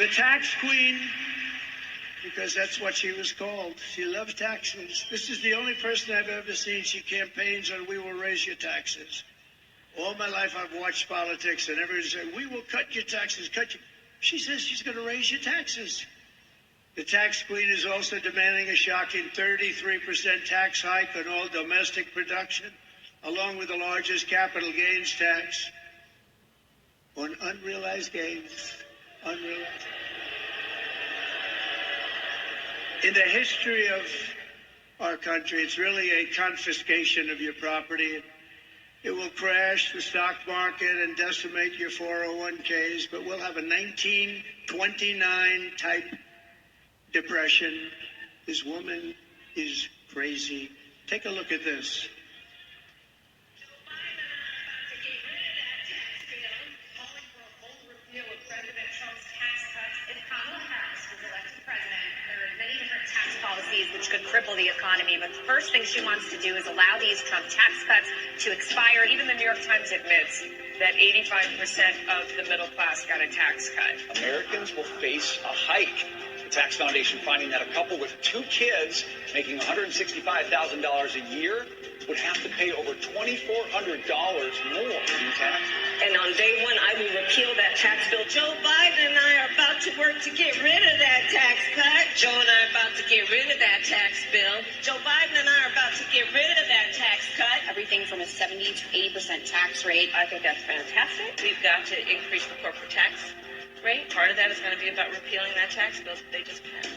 The tax queen, because that's what she was called. She loves taxes. This is the only person I've ever seen. She campaigns on "We will raise your taxes." All my life I've watched politics, and everyone says, "We will cut your taxes, cut you." She says she's going to raise your taxes. The tax queen is also demanding a shocking 33% tax hike on all domestic production, along with the largest capital gains tax on unrealized gains. Unrealized. In the history of our country, it's really a confiscation of your property. It will crash the stock market and decimate your 401ks, but we'll have a 1929 type depression. This woman is crazy. Take a look at this. Which could cripple the economy. But the first thing she wants to do is allow these Trump tax cuts to expire. Even the New York Times admits that 85% of the middle class got a tax cut. Americans will face a hike. The Tax Foundation finding that a couple with 2 kids making $165,000 a year would have to pay over $2,400 more in tax. And on day one, I will repeal that tax bill. Joe Biden and I are about to work to get rid of that tax cut. Joe and I are about to get rid of that tax bill. Joe Biden and I are about to get rid of that tax cut. Everything from a 70 to 80% tax rate. I think that's fantastic. We've got to increase the corporate tax rate. Part of that is going to be about repealing that tax bill that they just passed.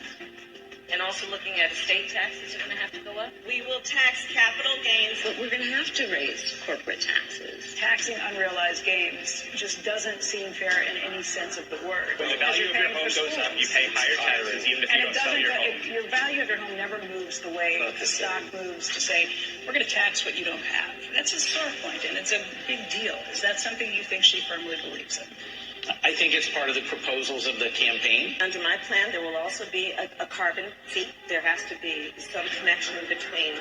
And also looking at estate taxes are going to have to go up. We will tax capital gains, but we're going to have to raise corporate taxes. Taxing unrealized gains just doesn't seem fair in any sense of the word. When the value of your home goes up, you pay higher taxes even if you don't sell your home. Your value of your home never moves the way the stock moves to say, we're going to tax what you don't have. That's a sore point, and it's a big deal. Is that something you think she firmly believes in? I think it's part of the proposals of the campaign. Under my plan, there will also be a carbon fee. There has to be some connection between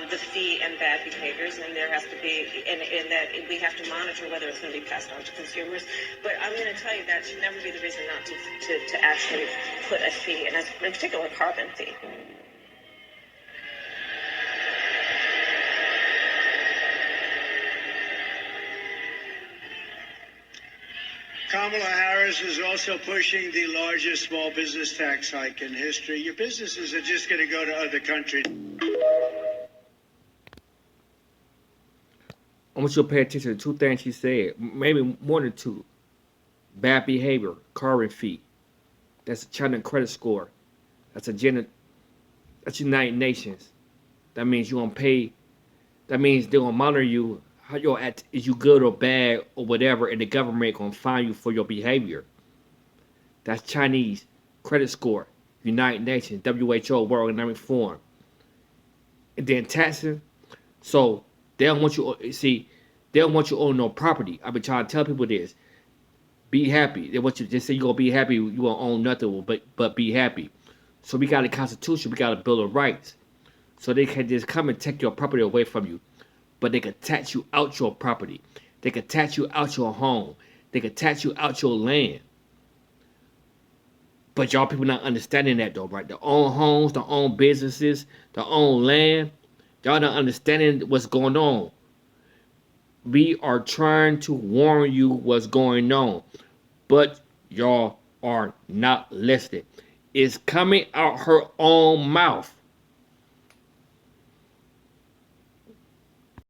the fee and bad behaviors, and there has to be, and that we have to monitor whether it's going to be passed on to consumers. But I'm going to tell you that should never be the reason not to actually put a fee, and in particular, a carbon fee. Kamala Harris is also pushing the largest small business tax hike in history. Your businesses are just going to go to other countries. I want you to pay attention to 2 things she said, maybe more than 2. Bad behavior, carbon fee. That's a China credit score. That's that's United Nations. That means you're gonna pay. That means they're gonna monitor you. How you're at, is you good or bad or whatever, and the government gonna fine you for your behavior. That's Chinese credit score, United Nations, WHO, World Economic Forum. And then taxing. So they don't want you. See, they don't want you to own no property. I've been trying to tell people this. Be happy. They want you to just say you're gonna be happy. You won't own nothing, but be happy. So we got a constitution. We got a bill of rights. So they can just come and take your property away from you. But they could tax you out your property. They could tax you out your home. They could tax you out your land. But y'all people not understanding that though, right? Their own homes, their own businesses, their own land. Y'all not understanding what's going on. We are trying to warn you what's going on. But y'all are not listening. It's coming out her own mouth.